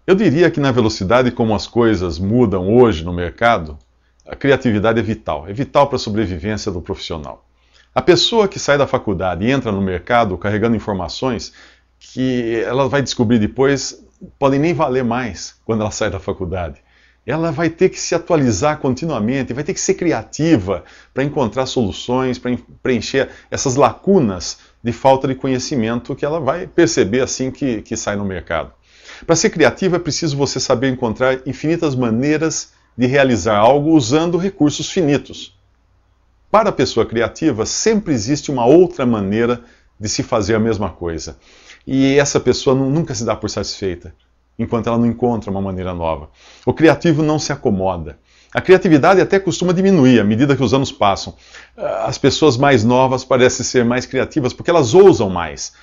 Eu diria que na velocidade como as coisas mudam hoje no mercado, a criatividade é vital para a sobrevivência do profissional. A pessoa que sai da faculdade e entra no mercado carregando informações que ela vai descobrir depois podem nem valer mais quando ela sai da faculdade. Ela vai ter que se atualizar continuamente, vai ter que ser criativa para encontrar soluções, para preencher essas lacunas de falta de conhecimento que ela vai perceber assim que sai no mercado. Para ser criativa é preciso você saber encontrar infinitas maneiras de realizar algo usando recursos finitos. Para a pessoa criativa, sempre existe uma outra maneira de se fazer a mesma coisa. E essa pessoa nunca se dá por satisfeita, enquanto ela não encontra uma maneira nova. O criativo não se acomoda. A criatividade até costuma diminuir à medida que os anos passam. As pessoas mais novas parecem ser mais criativas porque elas ousam mais.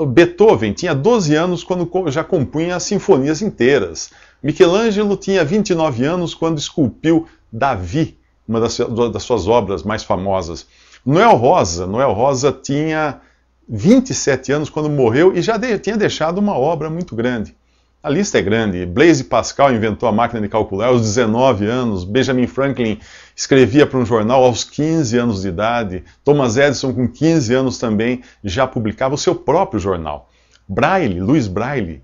Beethoven tinha 12 anos quando já compunha sinfonias inteiras. Michelangelo tinha 29 anos quando esculpiu Davi, uma das suas obras mais famosas. Noel Rosa tinha 27 anos quando morreu e já tinha deixado uma obra muito grande. A lista é grande. Blaise Pascal inventou a máquina de calcular aos 19 anos. Benjamin Franklin escrevia para um jornal aos 15 anos de idade. Thomas Edison, com 15 anos também, já publicava o seu próprio jornal. Louis Braille,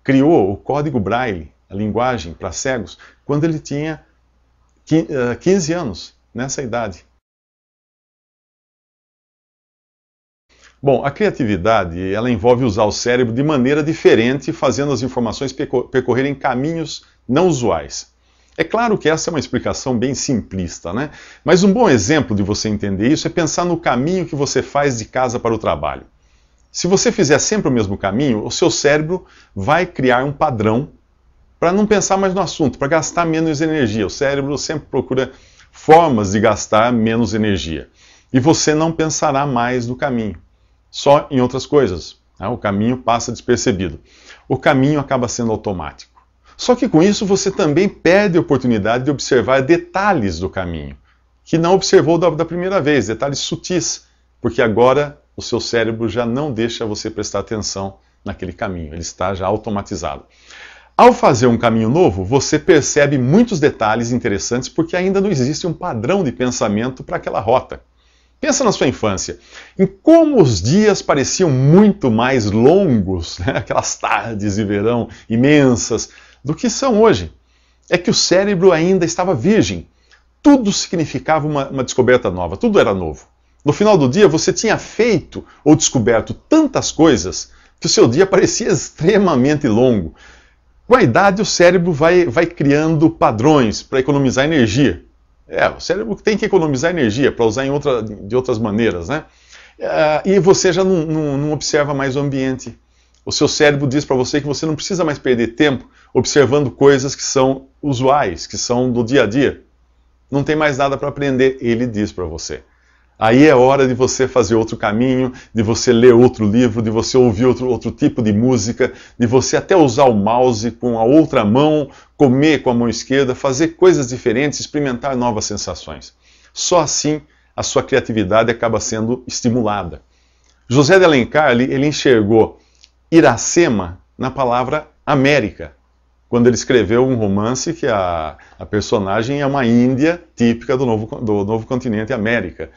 criou o código Braille, a linguagem para cegos, quando ele tinha 15 anos, nessa idade. Bom, a criatividade ela envolve usar o cérebro de maneira diferente, fazendo as informações percorrerem caminhos não usuais. É claro que essa é uma explicação bem simplista, né? Mas um bom exemplo de você entender isso é pensar no caminho que você faz de casa para o trabalho. Se você fizer sempre o mesmo caminho, o seu cérebro vai criar um padrão para não pensar mais no assunto, para gastar menos energia. O cérebro sempre procura formas de gastar menos energia. E você não pensará mais no caminho, só em outras coisas. O caminho passa despercebido. O caminho acaba sendo automático. Só que com isso você também perde a oportunidade de observar detalhes do caminho, que não observou da primeira vez, detalhes sutis, porque agora o seu cérebro já não deixa você prestar atenção naquele caminho, ele está já automatizado. Ao fazer um caminho novo, você percebe muitos detalhes interessantes porque ainda não existe um padrão de pensamento para aquela rota. Pensa na sua infância, em como os dias pareciam muito mais longos, né? Aquelas tardes de verão imensas, do que são hoje. É que o cérebro ainda estava virgem. Tudo significava uma descoberta nova, tudo era novo. No final do dia, você tinha feito ou descoberto tantas coisas que o seu dia parecia extremamente longo. Com a idade, o cérebro vai criando padrões para economizar energia. O cérebro tem que economizar energia para usar de outras maneiras, né? E você já não observa mais o ambiente. O seu cérebro diz para você que você não precisa mais perder tempo observando coisas que são usuais, que são do dia a dia. Não tem mais nada para aprender, ele diz para você. Aí é hora de você fazer outro caminho, de você ler outro livro, de você ouvir outro tipo de música, de você até usar o mouse com a outra mão, comer com a mão esquerda, fazer coisas diferentes, experimentar novas sensações. Só assim a sua criatividade acaba sendo estimulada. José de Alencar, ele enxergou Iracema na palavra América, quando ele escreveu um romance que a personagem é uma índia típica do novo continente América.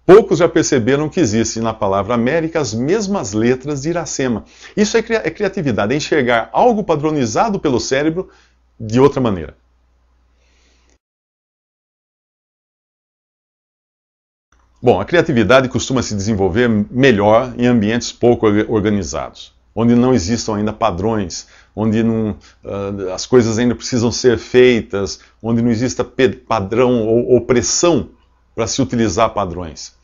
Poucos já perceberam que existe na palavra América as mesmas letras de Iracema. Isso é criatividade, é enxergar algo padronizado pelo cérebro de outra maneira. Bom, a criatividade costuma se desenvolver melhor em ambientes pouco organizados, onde não existam ainda padrões, onde as coisas ainda precisam ser feitas, onde não exista padrão ou pressão para se utilizar padrões.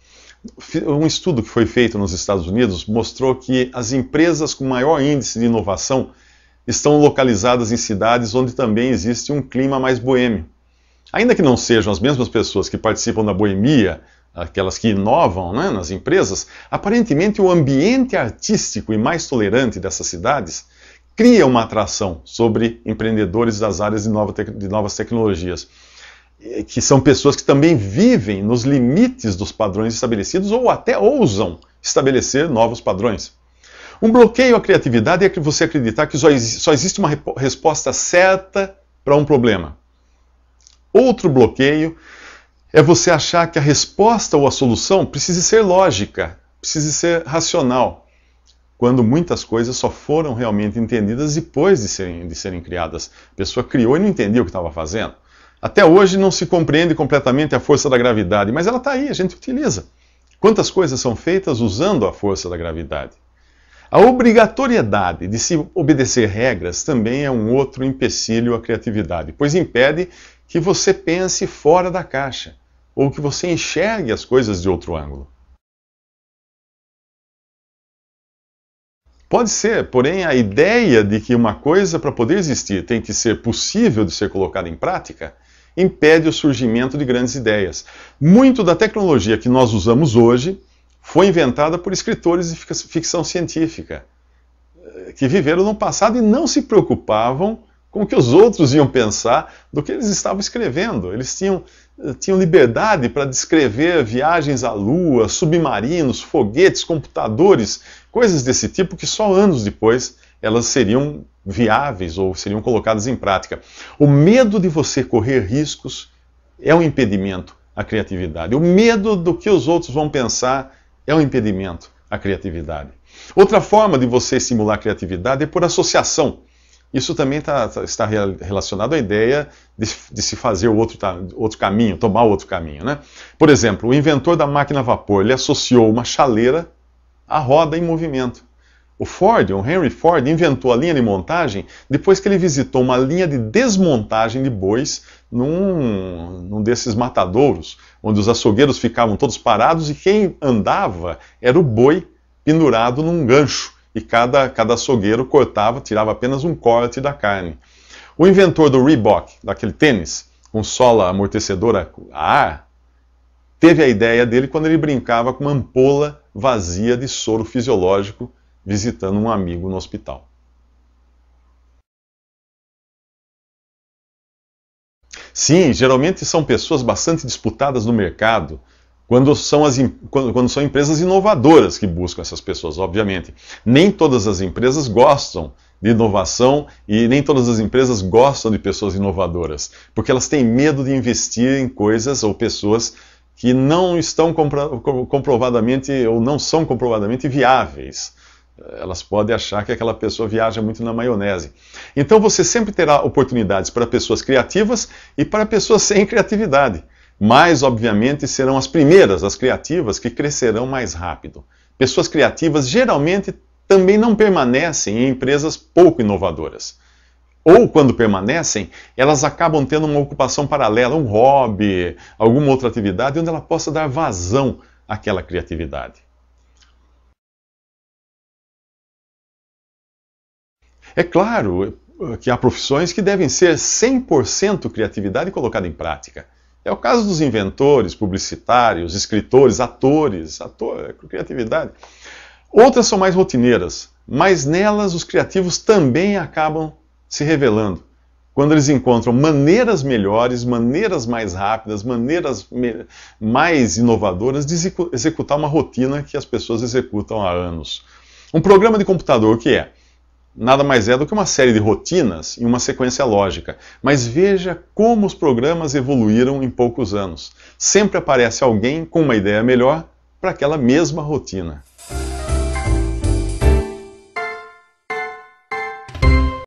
Um estudo que foi feito nos Estados Unidos mostrou que as empresas com maior índice de inovação estão localizadas em cidades onde também existe um clima mais boêmio. Ainda que não sejam as mesmas pessoas que participam da boemia, aquelas que inovam, né, nas empresas, aparentemente o ambiente artístico e mais tolerante dessas cidades cria uma atração sobre empreendedores das áreas de novas tecnologias, que são pessoas que também vivem nos limites dos padrões estabelecidos ou até ousam estabelecer novos padrões. Um bloqueio à criatividade é que você acreditar que só existe uma resposta certa para um problema. Outro bloqueio é você achar que a resposta ou a solução precisa ser lógica, precisa ser racional, quando muitas coisas só foram realmente entendidas depois de serem criadas. A pessoa criou e não entendia o que estava fazendo. Até hoje não se compreende completamente a força da gravidade, mas ela está aí, a gente utiliza. Quantas coisas são feitas usando a força da gravidade? A obrigatoriedade de se obedecer regras também é um outro empecilho à criatividade, pois impede que você pense fora da caixa, ou que você enxergue as coisas de outro ângulo. Pode ser, porém, a ideia de que uma coisa, para poder existir, tem que ser possível de ser colocada em prática, impede o surgimento de grandes ideias. Muito da tecnologia que nós usamos hoje foi inventada por escritores de ficção científica, que viveram no passado e não se preocupavam com o que os outros iam pensar do que eles estavam escrevendo. Eles tinham liberdade para descrever viagens à Lua, submarinos, foguetes, computadores, coisas desse tipo que só anos depois elas seriam viáveis ou seriam colocadas em prática. O medo de você correr riscos é um impedimento à criatividade. O medo do que os outros vão pensar é um impedimento à criatividade. Outra forma de você estimular a criatividade é por associação. Isso também está relacionado à ideia de se fazer outro caminho, tomar outro caminho, né? Por exemplo, o inventor da máquina a vapor, ele associou uma chaleira à roda em movimento. O Henry Ford, inventou a linha de montagem depois que ele visitou uma linha de desmontagem de bois num desses matadouros, onde os açougueiros ficavam todos parados e quem andava era o boi pendurado num gancho. E cada açougueiro cortava, tirava apenas um corte da carne. O inventor do Reebok, daquele tênis, com sola amortecedora a ar, teve a ideia dele quando ele brincava com uma ampola vazia de soro fisiológico visitando um amigo no hospital. Sim, geralmente são pessoas bastante disputadas no mercado, quando são empresas inovadoras que buscam essas pessoas, obviamente. Nem todas as empresas gostam de inovação e nem todas as empresas gostam de pessoas inovadoras, porque elas têm medo de investir em coisas ou pessoas que não estão comprovadamente ou não são comprovadamente viáveis. Elas podem achar que aquela pessoa viaja muito na maionese. Então você sempre terá oportunidades para pessoas criativas e para pessoas sem criatividade. Mas, obviamente, serão as primeiras, as criativas, que crescerão mais rápido. Pessoas criativas geralmente também não permanecem em empresas pouco inovadoras. Ou, quando permanecem, elas acabam tendo uma ocupação paralela, um hobby, alguma outra atividade, onde ela possa dar vazão àquela criatividade. É claro que há profissões que devem ser 100% criatividade colocada em prática. É o caso dos inventores, publicitários, escritores, atores, criatividade. Outras são mais rotineiras, mas nelas os criativos também acabam se revelando. Quando eles encontram maneiras melhores, maneiras mais rápidas, maneiras mais inovadoras de executar uma rotina que as pessoas executam há anos. Um programa de computador, o que é? Nada mais é do que uma série de rotinas em uma sequência lógica. Mas veja como os programas evoluíram em poucos anos. Sempre aparece alguém com uma ideia melhor para aquela mesma rotina.